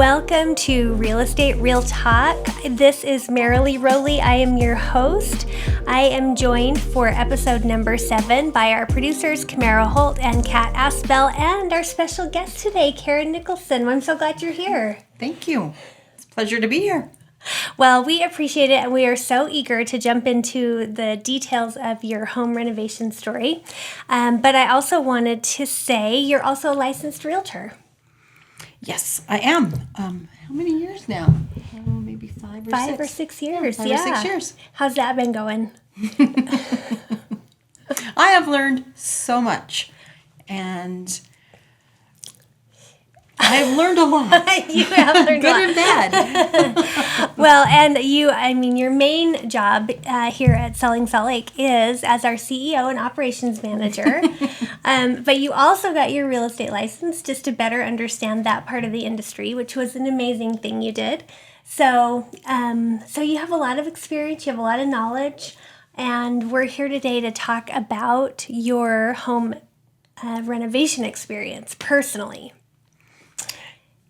Welcome to Real Estate Real Talk. This is Marilee Rowley. I am your host. I am joined for episode number 7 by our producers, Camara Holt and Kat Aspel, and our special guest today, Karen Nicholson. I'm so glad you're here. Thank you. It's a pleasure to be here. Well, we appreciate it, and we are so eager to jump into the details of your home renovation story. But I also wanted to say you're also a licensed realtor. Yes, I am. How many years now? Maybe 5 or 6. 5 or 6 years, yeah. 5 or 6 years. How's that been going? I have learned so much, and I've learned a lot. You have learned Good and bad. Well, and your main job here at Selling Salt Lake is as our CEO and operations manager. But you also got your real estate license just to better understand that part of the industry, which was an amazing thing you did. So you have a lot of experience, you have a lot of knowledge, and we're here today to talk about your home renovation experience personally.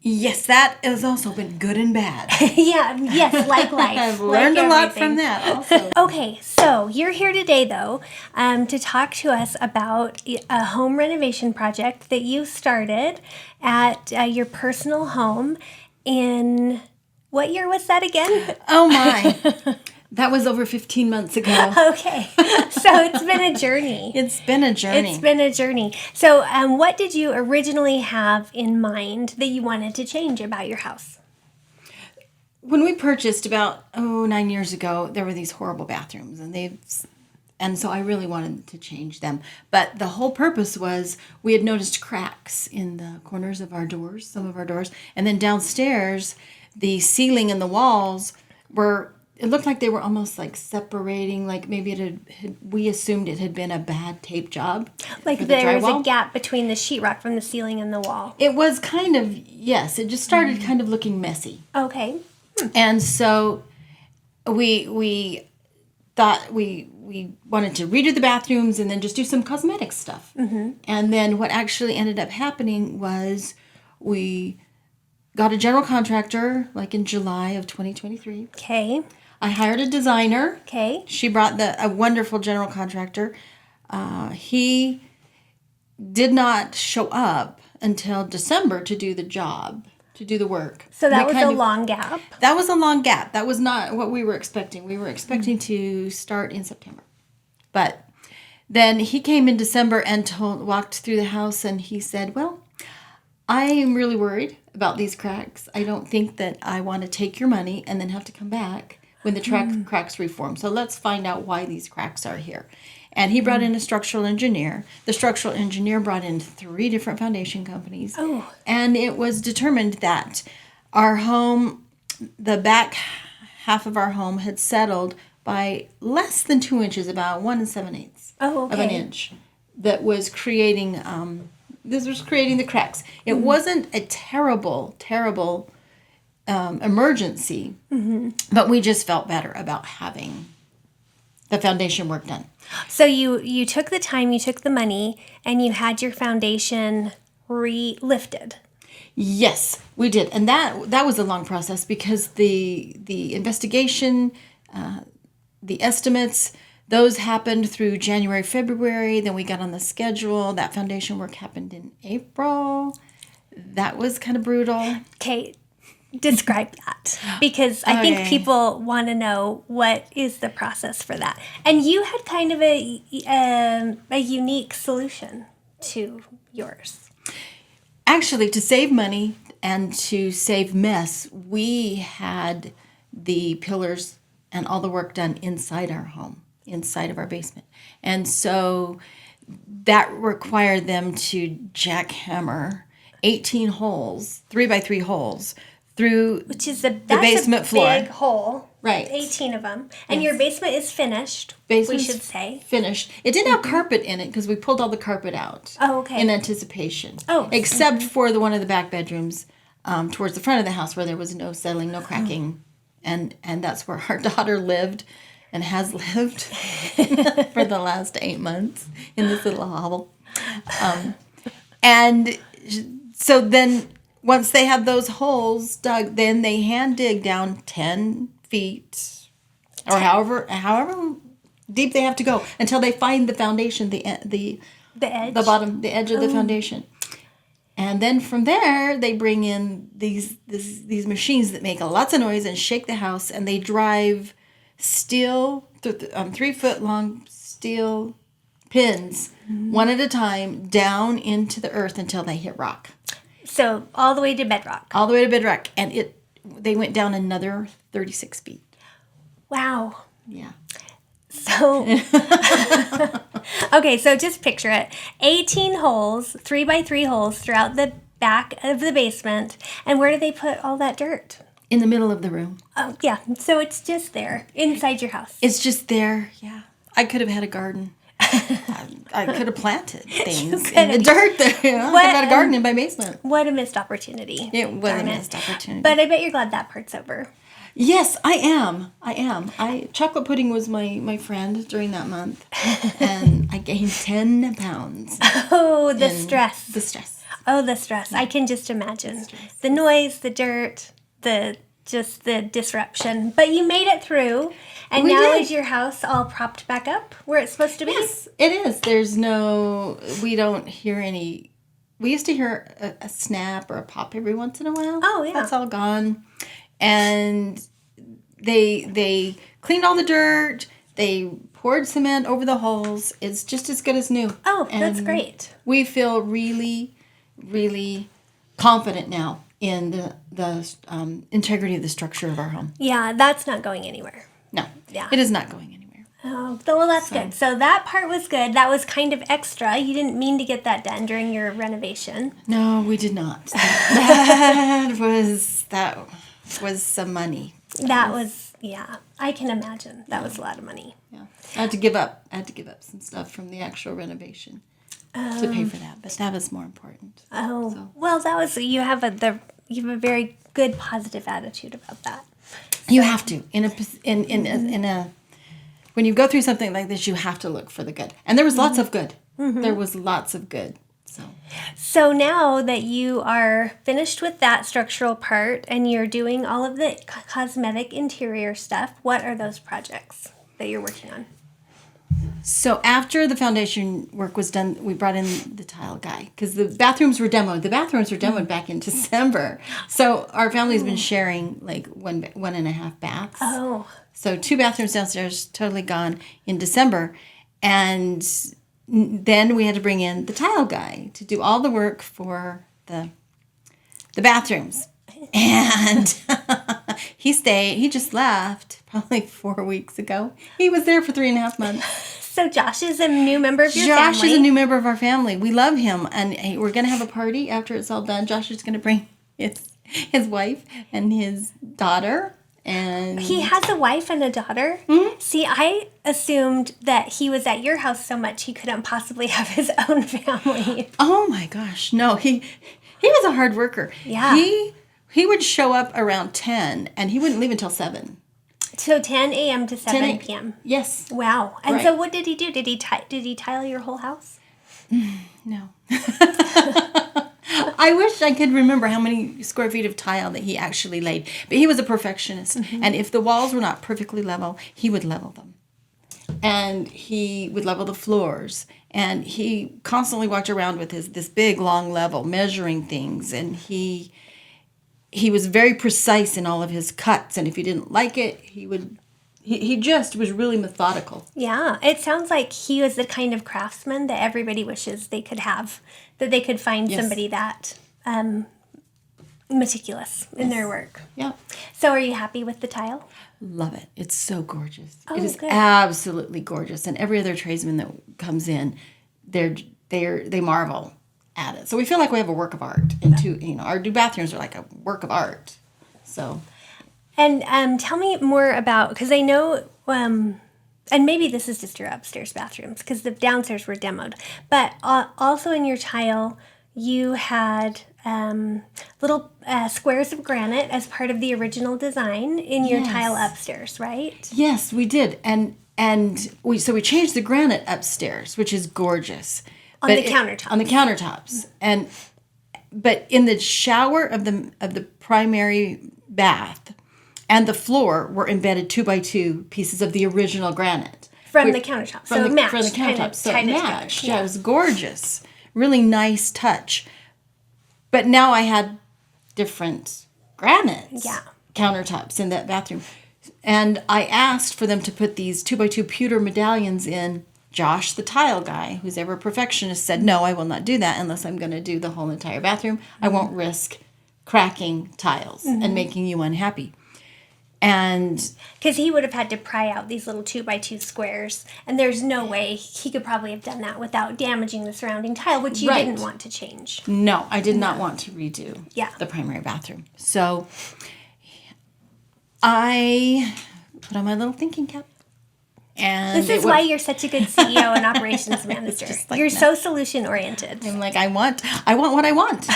Yes, that has also been good and bad. Yes, like life. I've learned a lot from that also. Okay, so you're here today, though, to talk to us about a home renovation project that you started at your personal home in, what year was that again? Oh, my. That was over 15 months ago. Okay, so it's been a journey. It's been a journey. So what did you originally have in mind that you wanted to change about your house? When we purchased about 9 years ago, there were these horrible bathrooms, and so I really wanted to change them. But the whole purpose was we had noticed cracks in the corners of our doors, some of our doors, and then downstairs, the ceiling and the walls were. It looked like they were almost like separating, like maybe we assumed it had been a bad tape job. Like there was a gap between the sheetrock from the ceiling and the wall. It was kind of, yes, it just started kind of looking messy. Okay. And so we thought we wanted to redo the bathrooms and then just do some cosmetic stuff. Mm-hmm. And then what actually ended up happening was we got a general contractor like in July of 2023. Okay. I hired a designer. Okay. She brought a wonderful general contractor. He did not show up until December to do the job, to do the work. So that was a long gap? That was a long gap. That was not what we were expecting. We were expecting to start in September. But then he came in December and walked through the house and he said, well, I am really worried about these cracks. I don't think that I want to take your money and then have to come back when the cracks reform. So let's find out why these cracks are here. And he brought in a structural engineer. The structural engineer brought in 3 different foundation companies. Oh. And it was determined that our home, the back half of our home had settled by less than 2 inches, about 1 7/8 of an inch. That was creating, this was creating the cracks. It wasn't a terrible emergency, but we just felt better about having the foundation work done. So you took the time, you took the money, and you had your foundation lifted. Yes, we did, and that was a long process because the investigation, the estimates, those happened through January, February. Then we got on the schedule. That foundation work happened in April. That was kind of brutal. Okay. Describe that, because I think people want to know what is the process for that. And you had kind of a unique solution to yours. Actually, to save money and to save mess, we had the pillars and all the work done inside our home, inside of our basement. And so that required them to jackhammer 18 holes, 3x3 holes, through the basement floor. That's a big hole. Right. 18 of them. And your basement is finished, we should say. Finished. It didn't have carpet in it because we pulled all the carpet out. Oh, okay. In anticipation. Oh. Except for one of the back bedrooms towards the front of the house where there was no settling, no cracking. And that's where our daughter lived and has lived for the last 8 months in this little hovel. And so then once they had those holes dug, then they hand dig down 10 feet or however deep they have to go until they find the foundation, the edge, the bottom, the edge of the foundation. And then from there, they bring in these machines that make lots of noise and shake the house, and they drive steel, 3-foot long steel pins, one at a time, down into the earth until they hit rock. So all the way to bedrock. All the way to bedrock, and they went down another 36 feet. Wow. Yeah. So, okay, so just picture it. 18 holes, 3x3 holes throughout the back of the basement. And where do they put all that dirt? In the middle of the room. Oh, yeah. So it's just there, inside your house. It's just there, yeah. I could have had a garden. I could have planted things in the dirt there. You know? I could have had a garden in my basement. What a missed opportunity. It was a missed opportunity. But I bet you're glad that part's over. Yes, I am. Chocolate pudding was my friend during that month, and I gained 10 pounds. Oh, the stress. The stress. Oh, the stress. I can just imagine. The noise, the dirt, the disruption. But you made it through, and now is your house all propped back up where it's supposed to be? Yes, it is. We don't hear any. We used to hear a snap or a pop every once in a while. Oh, yeah. That's all gone. And they cleaned all the dirt. They poured cement over the holes. It's just as good as new. Oh, that's great. We feel really, really confident now in the integrity of the structure of our home. Yeah, that's not going anywhere. No, Yeah. it is not going anywhere. Oh, well, that's good. So that part was good. That was kind of extra. You didn't mean to get that done during your renovation. No, we did not. That was some money. That was, yeah, I can imagine. That was a lot of money. Yeah, I had to give up some stuff from the actual renovation to pay for that, but that was more important. Oh, So. well, that was, you have a very good positive attitude about that. You have to when you go through something like this, you have to look for the good, and there was lots of good. Mm-hmm. There was lots of good. So now that you are finished with that structural part and you're doing all of the cosmetic interior stuff, what are those projects that you're working on? So after the foundation work was done, we brought in the tile guy because the bathrooms were demoed. The bathrooms were demoed back in December. So our family's been sharing like 1.5 baths. Oh. So 2 bathrooms downstairs, totally gone in December. And then we had to bring in the tile guy to do all the work for the bathrooms. And he stayed. He just left probably 4 weeks ago. He was there for 3.5 months. So Josh is a new member of your family. Josh is a new member of our family. We love him. And we're going to have a party after it's all done. Josh is going to bring his wife and his daughter. And he has a wife and a daughter. Mm-hmm. See, I assumed that he was at your house so much he couldn't possibly have his own family. Oh my gosh, no! He was a hard worker. Yeah, he would show up around 10, and he wouldn't leave until 7. So 10 a.m. to 7 p.m. Yes. Wow. And right. So what did he do? Did he tile your whole house? No. I wish I could remember how many square feet of tile that he actually laid. But he was a perfectionist. Mm-hmm. And if the walls were not perfectly level, he would level them. And he would level the floors. And he constantly walked around with this big, long level, measuring things. And he was very precise in all of his cuts. And if he didn't like it, he just was really methodical. Yeah, it sounds like he was the kind of craftsman that everybody wishes they could have, that they could find somebody that meticulous in their work. Yeah. So are you happy with the tile? Love it. It's so gorgeous. Oh, it is good. Absolutely gorgeous. And every other tradesman that comes in, they marvel at it. So we feel like we have a work of art. And our new bathrooms are like a work of art. So... And tell me more about, because I know, and maybe this is just your upstairs bathrooms, because the downstairs were demoed, but also in your tile, you had little squares of granite as part of the original design in your tile upstairs, right? Yes, we did. And we changed the granite upstairs, which is gorgeous. On the countertops. On the countertops. And but in the shower of the primary bath and the floor were embedded 2x2 pieces of the original granite. From the countertop. So it matched. From the countertop. So it together. matched. Yeah, it was gorgeous. Really nice touch. But now I had different granites countertops in that bathroom. And I asked for them to put these 2x2 pewter medallions in. Josh, the tile guy, who's ever a perfectionist, said, no, I will not do that unless I'm going to do the whole entire bathroom. I won't risk cracking tiles and making you unhappy. And because he would have had to pry out these little 2x2 squares, and there's no way he could probably have done that without damaging the surrounding tile, which you didn't want to change. No, I did not want to redo the primary bathroom. So I put on my little thinking cap. And this is why you're such a good CEO and operations manager. You're so solution oriented. I'm like, I want what I want.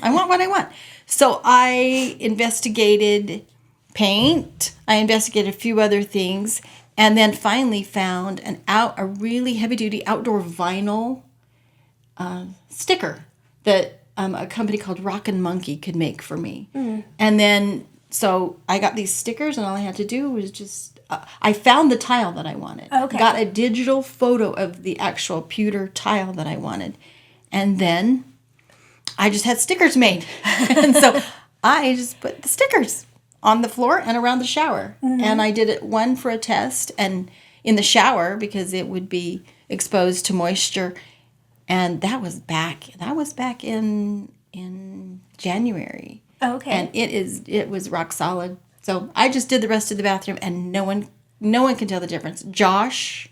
I want what I want. So I investigated paint. I investigated a few other things, and then finally found a really heavy duty outdoor vinyl sticker that a company called Rockin' Monkey could make for me. And then so I got these stickers, and all I had to do was just. I found the tile that I wanted. Okay. Got a digital photo of the actual pewter tile that I wanted. And then I just had stickers made. And so I just put the stickers on the floor and around the shower. And I did it one for a test and in the shower because it would be exposed to moisture. And that was back in January. Okay. And it was rock solid. So I just did the rest of the bathroom, and no one can tell the difference. Josh,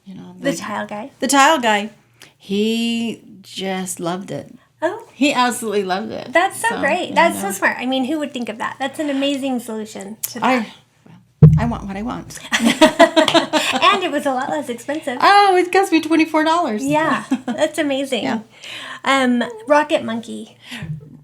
the tile guy, he just loved it. Oh, he absolutely loved it. That's so great. That's so smart. I mean, who would think of that? That's an amazing solution to that. I want what I want, and it was a lot less expensive. Oh, it cost me $24. Yeah, that's amazing. Rocket Monkey.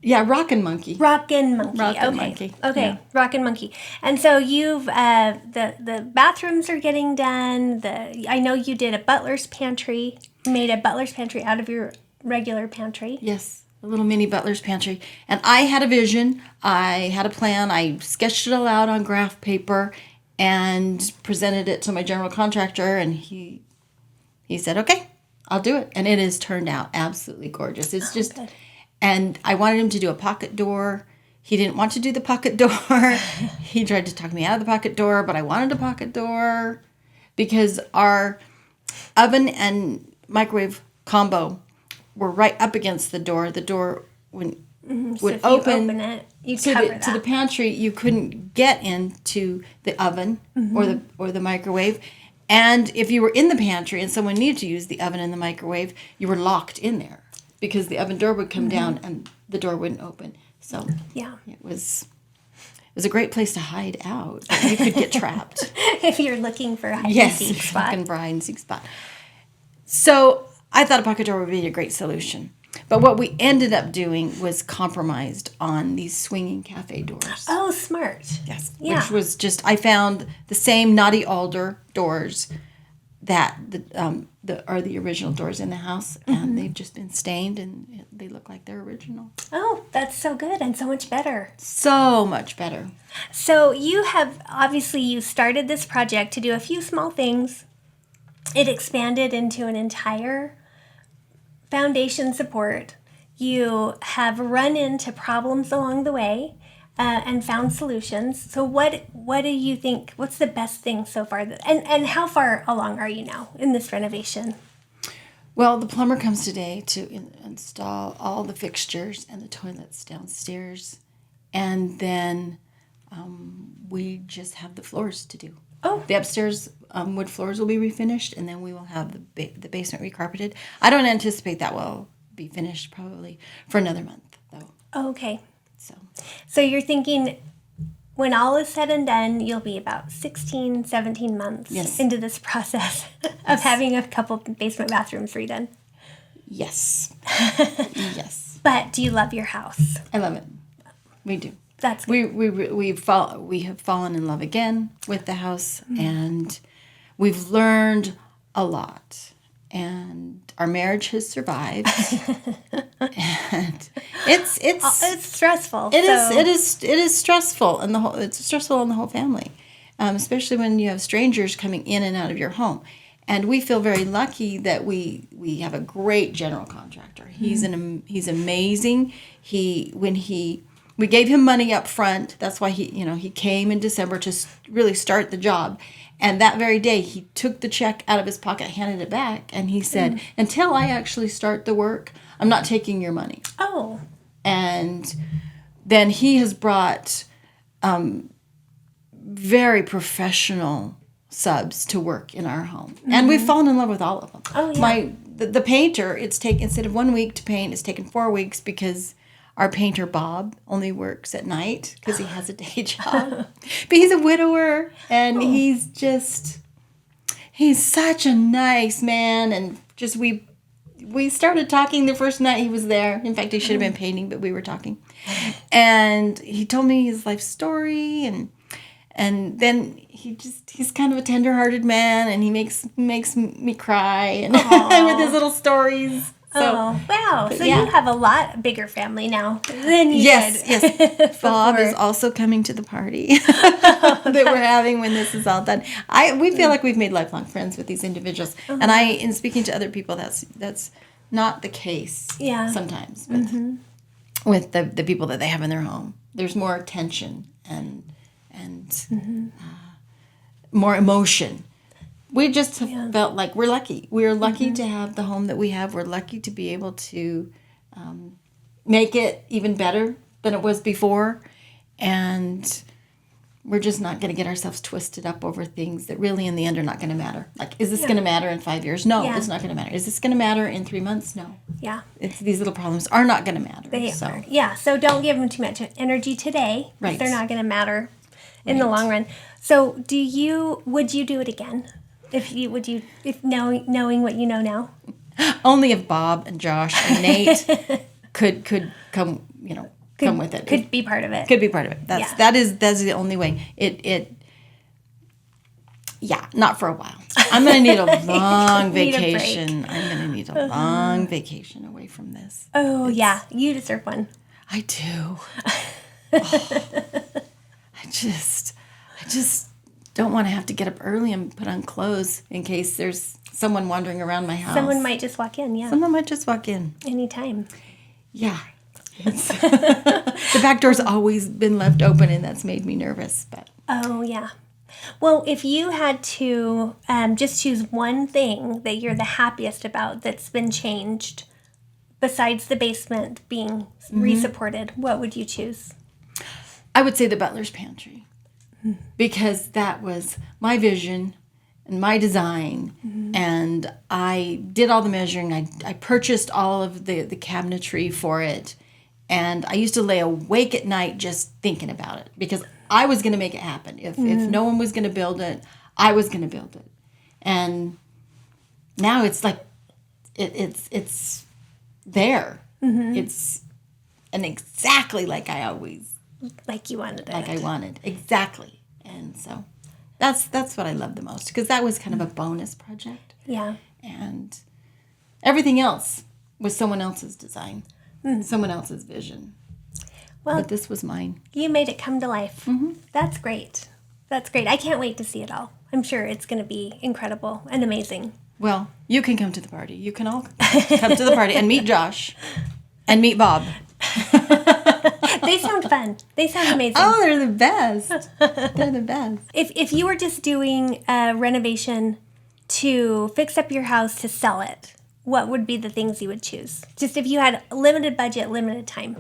Yeah, Rockin' Monkey. Rockin' Monkey. Okay, yeah. Rockin' Monkey. And so you've the bathrooms are getting done. I know you did a butler's pantry. Made a butler's pantry out of your regular pantry. Yes, a little mini butler's pantry. And I had a vision. I had a plan. I sketched it all out on graph paper and presented it to my general contractor. And he said, "Okay, I'll do it." And it has turned out absolutely gorgeous. It's just. Good. And I wanted him to do a pocket door. He didn't want to do the pocket door. He tried to talk me out of the pocket door, but I wanted a pocket door because our oven and microwave combo were right up against the door. The door would open it, to the pantry. You couldn't get into the oven or the microwave. And if you were in the pantry and someone needed to use the oven and the microwave, you were locked in there. Because the oven door would come down and the door wouldn't open. So it was a great place to hide out. You could get trapped. If you're looking for a hide-and-seek spot. Looking for a hide-and-seek spot. So I thought a pocket door would be a great solution. But what we ended up doing was compromised on these swinging cafe doors. Oh, smart. Yes. Yeah. Which was just, I found the same Naughty Alder doors that are the original doors in the house, and they've just been stained, and they look like they're original. Oh, that's so good and so much better. So much better. So you started this project to do a few small things. It expanded into an entire foundation support. You have run into problems along the way. And found solutions. So what do you think, what's the best thing so far? And how far along are you now in this renovation? Well, the plumber comes today to install all the fixtures and the toilets downstairs. And then we just have the floors to do. Oh. The upstairs wood floors will be refinished, and then we will have the basement recarpeted. I don't anticipate that will be finished probably for another month, though. Oh, okay. So you're thinking when all is said and done, you'll be about 16, 17 months into this process of having a couple basement bathrooms redone. Yes. Yes. But do you love your house? I love it. We do. That's good. We have fallen in love again with the house, and we've learned a lot. and our marriage has survived. And it's stressful. It is stressful, and it's stressful on the whole family, especially when you have strangers coming in and out of your home. And we feel very lucky that we have a great general contractor. He's amazing. We gave him money up front. That's why he came in December to really start the job. And that very day, he took the check out of his pocket, handed it back, and he said, "Until I actually start the work, I'm not taking your money." Oh. And then he has brought very professional subs to work in our home, and we've fallen in love with all of them. Oh yeah. The painter, instead of 1 week to paint, it's taken 4 weeks because our painter Bob only works at night because he has a day job. But he's a widower, and he's such a nice man. And just we started talking the first night he was there. In fact, he should have been painting, but we were talking. And he told me his life story, and then he's kind of a tender-hearted man, and he makes me cry and with his little stories. So, wow. So you have a lot bigger family now than you did. Yes. Bob is also coming to the party that we're having when this is all done. We feel like we've made lifelong friends with these individuals. And in speaking to other people, that's not the case sometimes with the people that they have in their home. There's more tension and more emotion. We just felt like we're lucky. We're lucky to have the home that we have. We're lucky to be able to make it even better than it was before. And we're just not going to get ourselves twisted up over things that really in the end are not going to matter. Like, is this going to matter in 5 years? No, it's not going to matter. Is this going to matter in 3 months? No. Yeah. These little problems are not going to matter. They are. Yeah, so don't give them too much energy today. Right. They're not going to matter in the long run. So would you do it again? If knowing what you know now? Only if Bob and Josh and Nate could come, come with it. Could be part of it. Could be part of it. That's the only way. Not for a while. I'm going to need a long vacation. I'm going to need a long vacation away from this. Oh, yeah. You deserve one. I do. I just don't want to have to get up early and put on clothes in case there's someone wandering around my house. Someone might just walk in, Someone might just walk in. Anytime. Yeah. The back door's always been left open, and that's made me nervous. But oh, yeah. Well, if you had to just choose one thing that you're the happiest about that's been changed, besides the basement being resupported, what would you choose? I would say the butler's pantry. Because that was my vision and my design, and I did all the measuring. I purchased all of the cabinetry for it, and I used to lay awake at night just thinking about it because I was going to make it happen. If no one was going to build it, I was going to build it. And now it's like it's there. It's and exactly like I always. Like you wanted it. Like I wanted. Exactly. And so that's what I love the most because that was kind of a bonus project. Yeah. And everything else was someone else's design, someone else's vision. Well, but this was mine. You made it come to life. That's great. That's great. I can't wait to see it all. I'm sure it's going to be incredible and amazing. Well, you can come to the party. You can all come to the party and meet Josh and meet Bob. They sound fun. They sound amazing. Oh, they're the best. They're the best. If you were just doing a renovation to fix up your house to sell it, what would be the things you would choose? Just if you had limited budget, limited time.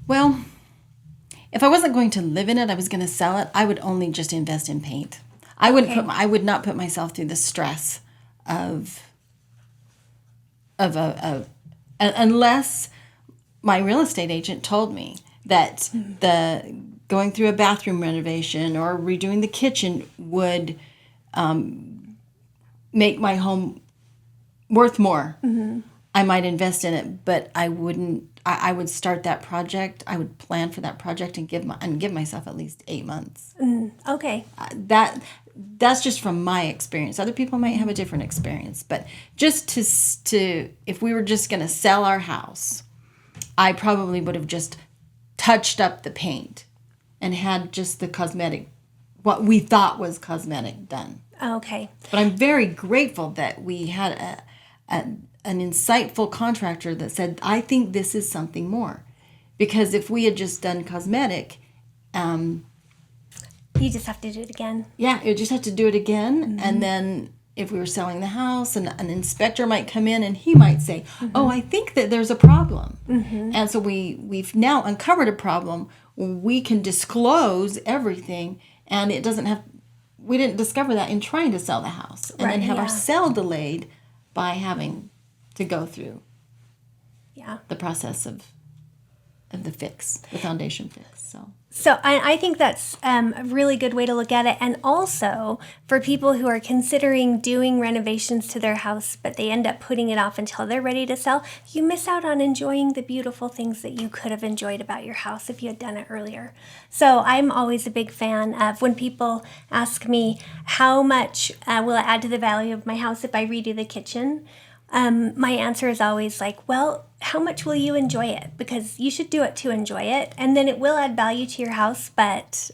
Well, if I wasn't going to live in it, I was going to sell it, I would only just invest in paint. I would not put myself through the stress of unless my real estate agent told me that the going through a bathroom renovation or redoing the kitchen would make my home worth more. I might invest in it, but I wouldn't. I would start that project. I would plan for that project and give myself at least 8 months. Okay. That that's just from my experience. Other people might have a different experience, but just to if we were just going to sell our house, I probably would have just touched up the paint and had just the cosmetic, what we thought was cosmetic, done. Okay. But I'm very grateful that we had an insightful contractor that said, I think this is something more. Because if we had just done cosmetic, you just have to do it again. Yeah, you just have to do it again. And then if we were selling the house, and an inspector might come in and he might say, oh, I think that there's a problem. And so we've now uncovered a problem. We can disclose everything, and it doesn't have, we didn't discover that in trying to sell the house. And then have our sale delayed by having to go through the process of the fix, the foundation fix. So I think that's a really good way to look at it. And also for people who are considering doing renovations to their house, but they end up putting it off until they're ready to sell, you miss out on enjoying the beautiful things that you could have enjoyed about your house if you had done it earlier. So I'm always a big fan of when people ask me, how much will it add to the value of my house if I redo the kitchen? My answer is always like, well, how much will you enjoy it? Because you should do it to enjoy it, and then it will add value to your house. But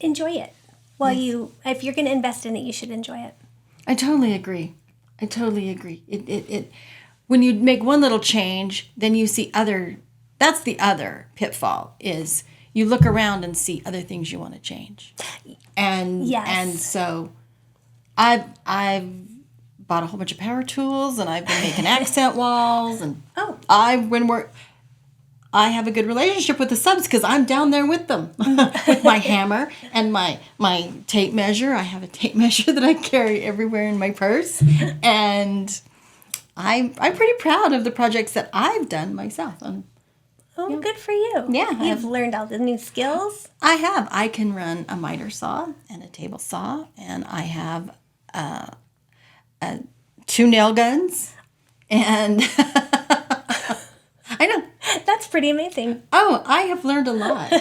enjoy it while if you're going to invest in it, you should enjoy it. I totally agree. It when you make one little change, then you see other. That's the other pitfall, is you look around and see other things you want to change, and so I've bought a whole bunch of power tools, and I've been making accent walls, and I have a good relationship with the subs because I'm down there with them with my hammer and my tape measure. I have a tape measure that I carry everywhere in my purse, and I'm pretty proud of the projects that I've done myself. Good for you. Yeah. You've learned all the new skills. I have. I can run a miter saw and a table saw, and I have 2 nail guns, and I know. That's pretty amazing. Oh, I have learned a lot.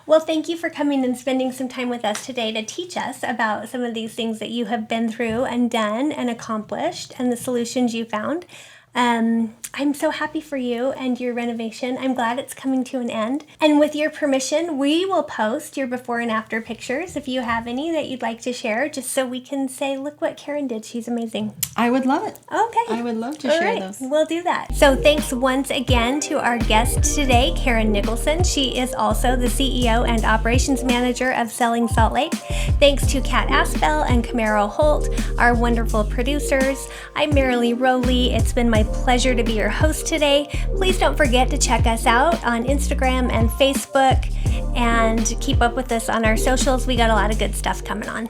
Well, thank you for coming and spending some time with us today to teach us about some of these things that you have been through and done and accomplished and the solutions you found. I'm so happy for you and your renovation. I'm glad it's coming to an end. And with your permission, we will post your before and after pictures if you have any that you'd like to share, just so we can say, look what Karen did. She's amazing. I would love it. Okay. I would love to share those. We'll do that. So thanks once again to our guest today, Karen Nicholson. She is also the CEO and Operations Manager of Selling Salt Lake. Thanks to Kat Aspel and Camaro Holt, our wonderful producers. I'm Marilee Rowley. It's been my pleasure to be your host today. Please don't forget to check us out on Instagram and Facebook, and keep up with us on our socials. We got a lot of good stuff coming on.